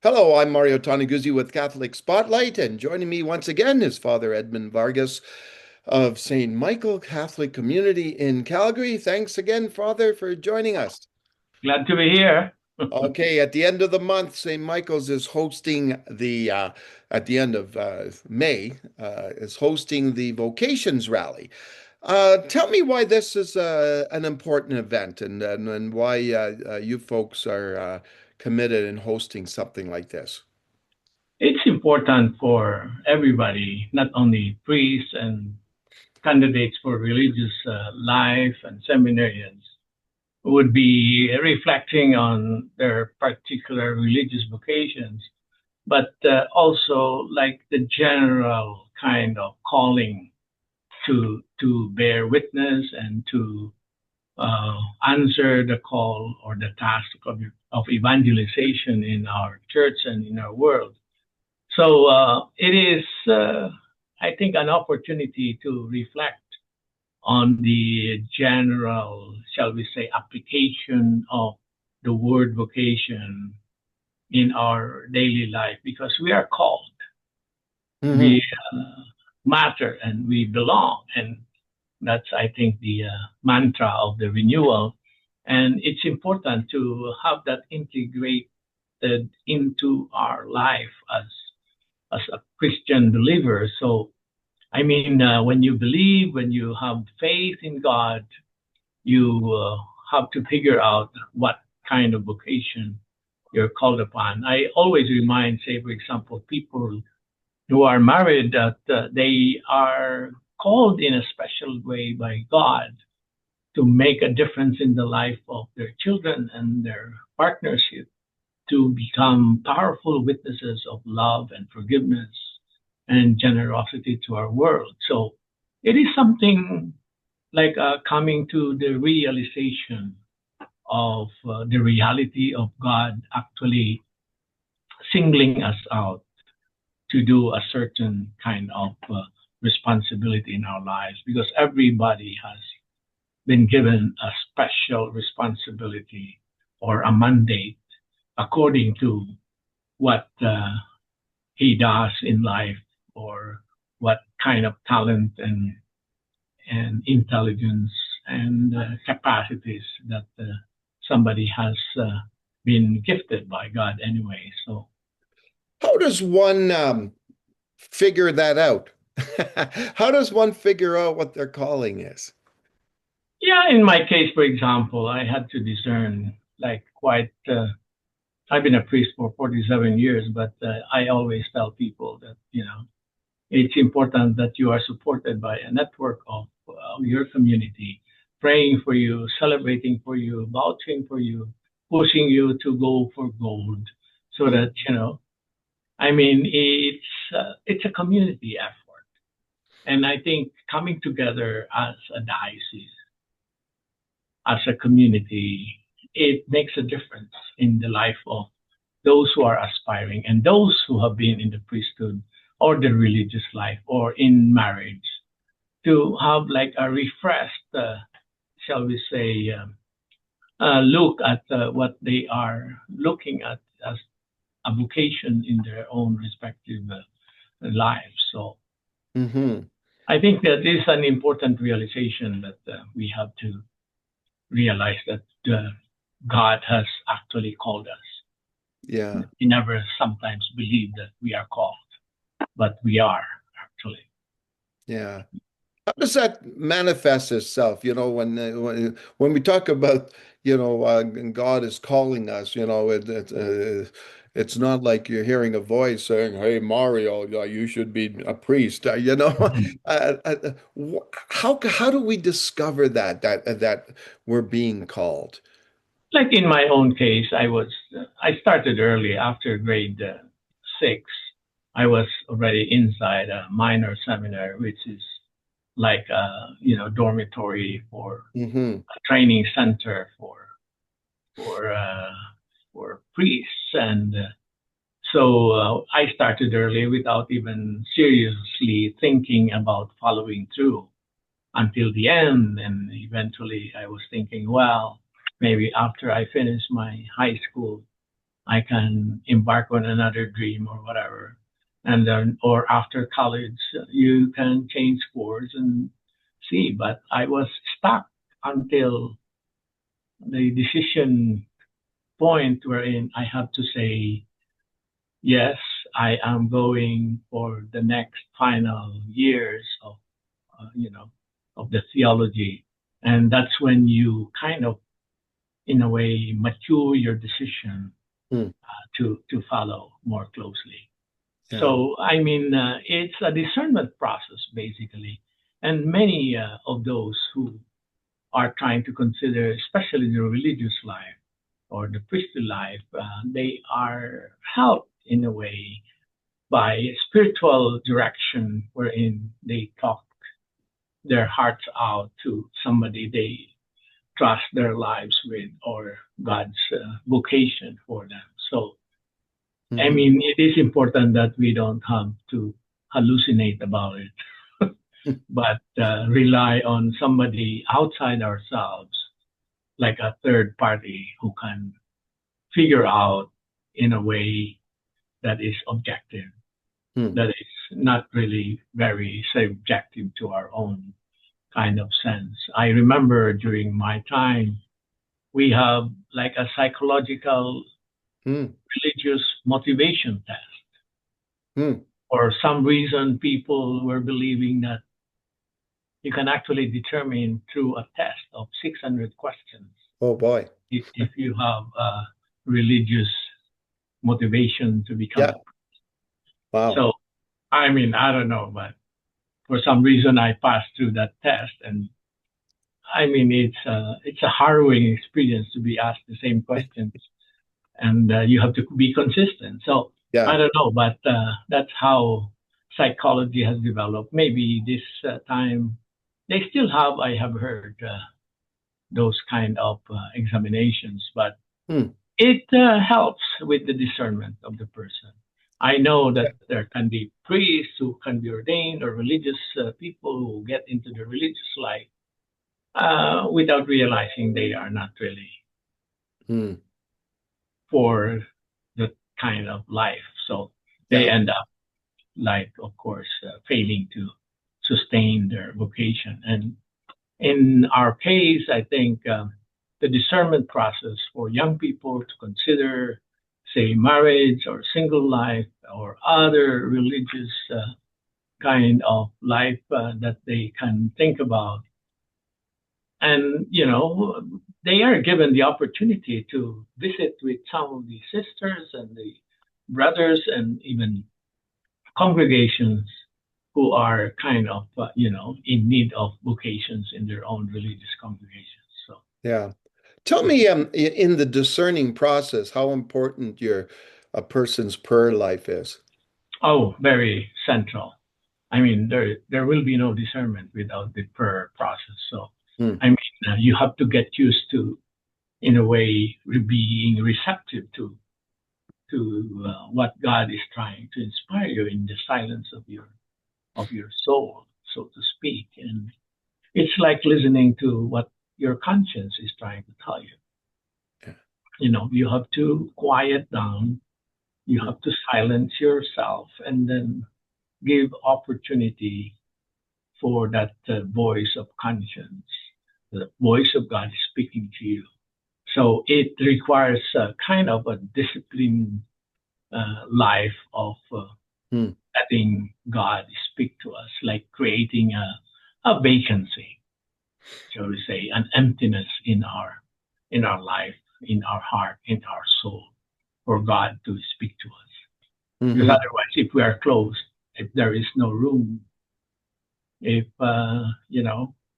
Hello, I'm Mario Toneguzzi with Catholic Spotlight, and joining me once again is Father Edmund Vargas of St. Michael Catholic Community in Calgary. Thanks again, Father, for joining us. Glad to be here. Okay, at the end of the month, St. Michael's is hosting at the end of May, is hosting the Vocations Rally. Tell me why this is an important event and why you folks are committed in hosting something like this. It's important for everybody, not only priests and candidates for religious life and seminarians, would be reflecting on their particular religious vocations, but also like the general kind of calling to bear witness and to answer the call or the task of evangelization in our church and in our world. So it is, I think, an opportunity to reflect on the general, shall we say, application of the word vocation in our daily life because we are called, Hmm. we matter, and we belong. And that's, I think, the mantra of the renewal. And it's important to have that integrated into our life as a Christian believer. So, I mean, when you believe, when you have faith in God, you have to figure out what kind of vocation you're called upon. I always remind, say, for example, people who are married that they are called in a special way by God to make a difference in the life of their children and their partnership, to become powerful witnesses of love and forgiveness and generosity to our world. So it is something like coming to the realization of the reality of God actually singling us out to do a certain kind of responsibility in our lives because everybody has been given a special responsibility or a mandate according to what he does in life or what kind of talent and intelligence and capacities that somebody has been gifted by God anyway. So How does one figure that out? How does one figure out what their calling is? yeah, in my case, for example, I had to discern like quite. I've been a priest for 47 years, but I always tell people that it's important that you are supported by a network of your community, praying for you, celebrating for you, vouching for you, pushing you to go for gold, so that I mean, it's a community effort, and I think coming together as a diocese, as a community, it makes a difference in the life of those who are aspiring and those who have been in the priesthood or the religious life or in marriage to have like a refreshed, shall we say, look at what they are looking at as a vocation in their own respective lives. So Hmm. I think that is an important realization that we have to realize that God has actually called us. Yeah. We never sometimes believe that we are called, but we are actually. Yeah. How does that manifest itself? When we talk about, God is calling us, it's not like you're hearing a voice saying, "Hey, Mario, you should be a priest." How do we discover that we're being called? Like in my own case, I started early after grade 6. I was already inside a minor seminary, which is like a dormitory for Hmm. a training center for uh, for priests, and I started early without even seriously thinking about following through until the end. And eventually I was thinking, well, maybe after I finish my high school, I can embark on another dream or whatever. And then, or after college, you can change course and see. But I was stuck until the decision point wherein I have to say, yes, I am going for the next final years of, of the theology. And that's when you kind of, in a way, mature your decision Hmm. to follow more closely. Yeah. So, I mean, it's a discernment process, basically. And many of those who are trying to consider, especially the religious life or the priestly life, they are helped in a way by spiritual direction wherein they talk their hearts out to somebody they trust their lives with or God's vocation for them. So, I Mhm. mean, it is important that we don't have to hallucinate about it, but rely on somebody outside ourselves, like a third party who can figure out in a way that is objective, Hmm. that is not really very subjective to our own kind of sense. I remember during my time, we have like a psychological Hmm. religious motivation test. Hmm. For some reason, people were believing that you can actually determine through a test of 600 questions Oh boy. if you have a religious motivation to become Yeah. a. Wow. So, I mean, I don't know, but for some reason, I passed through that test, and I mean, it's a harrowing experience to be asked the same questions, and you have to be consistent. So I Yeah. don't know, but that's how psychology has developed. Maybe this time they still have, I have heard, those kind of examinations, but Hmm. it helps with the discernment of the person. I know that there can be priests who can be ordained or religious people who get into the religious life without realizing they are not really Hmm. for the kind of life. So they Yeah. end up, like, of course, failing to sustain their vocation. And in our case, I think the discernment process for young people to consider, say, marriage or single life or other religious kind of life that they can think about. And, they are given the opportunity to visit with some of the sisters and the brothers and even congregations who are kind of, in need of vocations in their own religious congregations. So, Yeah. Tell me, in the discerning process, how important your a person's prayer life is. oh, very central. I mean, there will be no discernment without the prayer process. So, Hmm. I mean, you have to get used to, in a way, being receptive to what God is trying to inspire you in the silence of your soul, so to speak. And it's like listening to what your conscience is trying to tell you. Yeah. You have to quiet down, you Hmm. have to silence yourself, and then give opportunity for that voice of conscience. The voice of God is speaking to you. So it requires kind of a disciplined life of Hmm. letting God speak to us, like creating a vacancy, shall we say, an emptiness in our life, in our heart, in our soul, for God to speak to us. Because Hmm. otherwise, if we are closed, if there is no room, if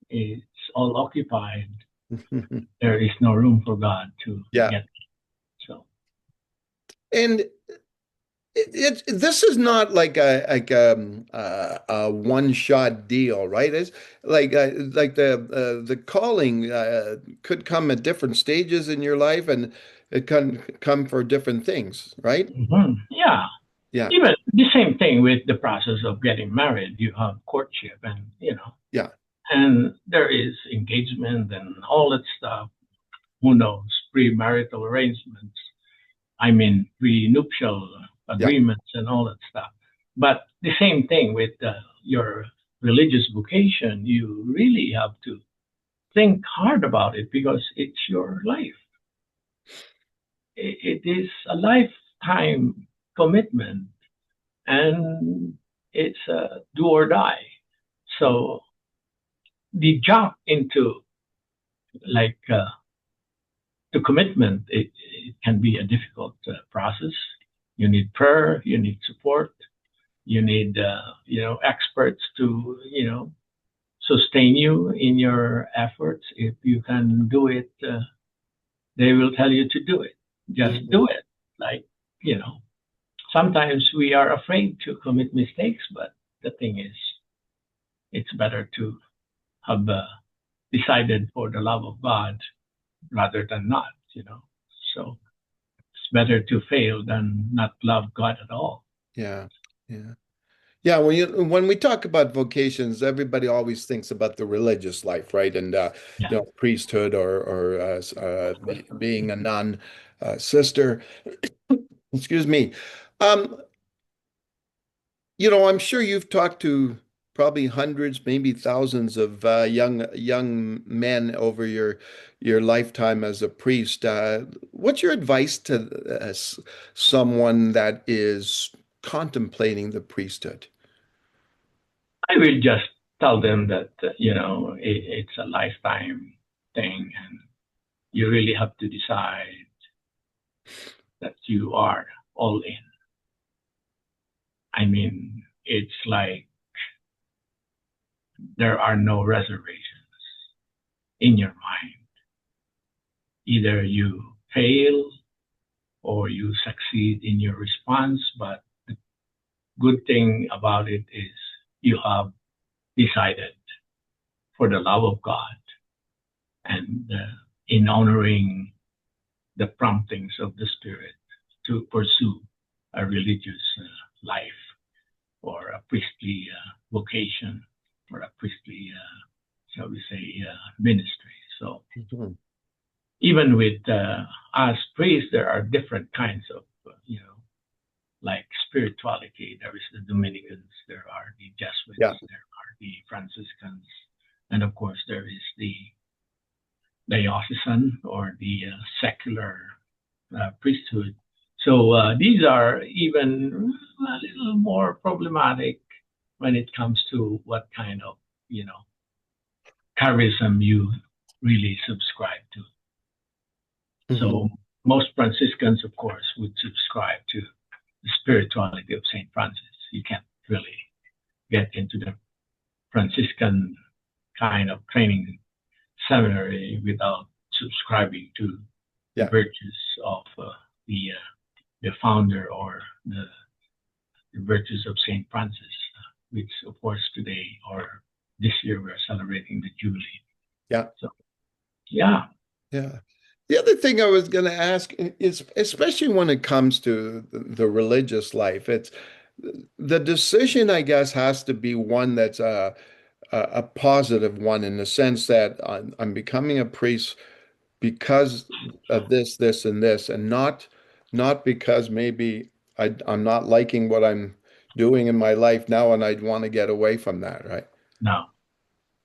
it's all occupied, there is no room for God to Yeah. get. So. And this is not like a one shot deal, right? It's like the calling could come at different stages in your life, and it can come for different things, right? Yeah. Yeah, Even the same thing with the process of getting married. You have courtship and, yeah, and there is engagement and all that stuff. Who knows? Premarital arrangements. I mean, prenuptial agreements and all that stuff. But the same thing with your religious vocation, you really have to think hard about it because it's your life. It is a lifetime commitment, and it's a do or die. So the jump into like the commitment, it can be a difficult process. You need prayer, you need support, you need experts to sustain you in your efforts. If you can do it, they will tell you to do it. Just do it. Like, sometimes we are afraid to commit mistakes, but the thing is, it's better to have decided for the love of God rather than not, So it's better to fail than not love God at all. Yeah. Yeah. Yeah, when we talk about vocations, everybody always thinks about the religious life, right? And Yeah. priesthood or being a nun, sister. Excuse me. Um, I'm sure you've talked to probably hundreds, maybe thousands of young men over your lifetime as a priest. What's your advice to someone that is contemplating the priesthood? I will just tell them that, it's a lifetime thing and you really have to decide that you are all in. I mean, it's like there are no reservations in your mind. Either you fail or you succeed in your response, but the good thing about it is you have decided for the love of God and in honoring the promptings of the Spirit to pursue a religious life or a priestly vocation or a priestly, shall we say, ministry. So even with us priests, there are different kinds of, like spirituality. There is the Dominicans, there are the Jesuits, there are the Franciscans, and of course there is the diocesan or the secular priesthood. So these are even a little more problematic when it comes to what kind of, charism you really subscribe to. So most Franciscans, of course, would subscribe to the spirituality of Saint Francis. You can't really get into the Franciscan kind of training seminary without subscribing to the virtues of the founder or the virtues of Saint Francis, which of course today or this year we're celebrating the Jubilee. Yeah. So, yeah. Yeah. The other thing I was going to ask is, especially when it comes to the religious life, it's the decision, I guess, has to be one that's a positive one in the sense that I'm becoming a priest because of this, and this, and not because maybe I'm not liking what I'm doing in my life now, and I'd want to get away from that, right? No,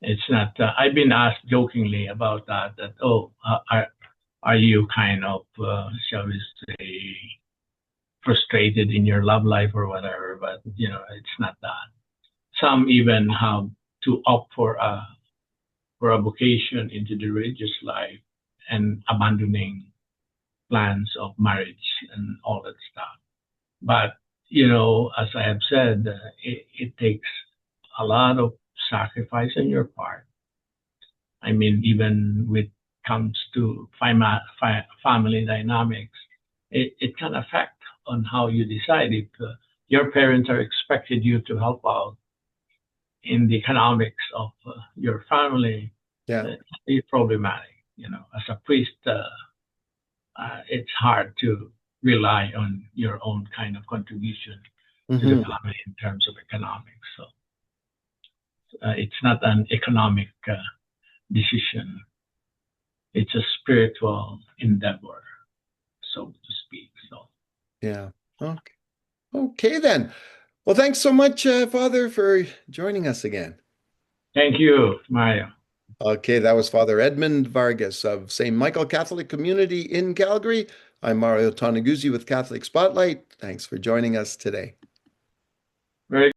it's not. I've been asked jokingly about that. Are you kind of, shall we say, frustrated in your love life or whatever? But it's not that. Some even have to opt for a vocation into the religious life and abandoning plans of marriage and all that stuff. But as I have said, it takes a lot of sacrifice on your part. I mean, even when it comes to family dynamics, it can affect on how you decide. If your parents are expected you to help out in the economics of your family, it's problematic. As a priest, it's hard to rely on your own kind of contribution to the family in terms of economics. So it's not an economic decision. It's a spiritual endeavor, so to speak. So Yeah. Okay. Okay then. Well, thanks so much, Father, for joining us again. Thank you, Mario. Okay, that was Father Edmund Vargas of St. Michael Catholic Community in Calgary. I'm Mario Toneguzzi with Catholic Spotlight. Thanks for joining us today.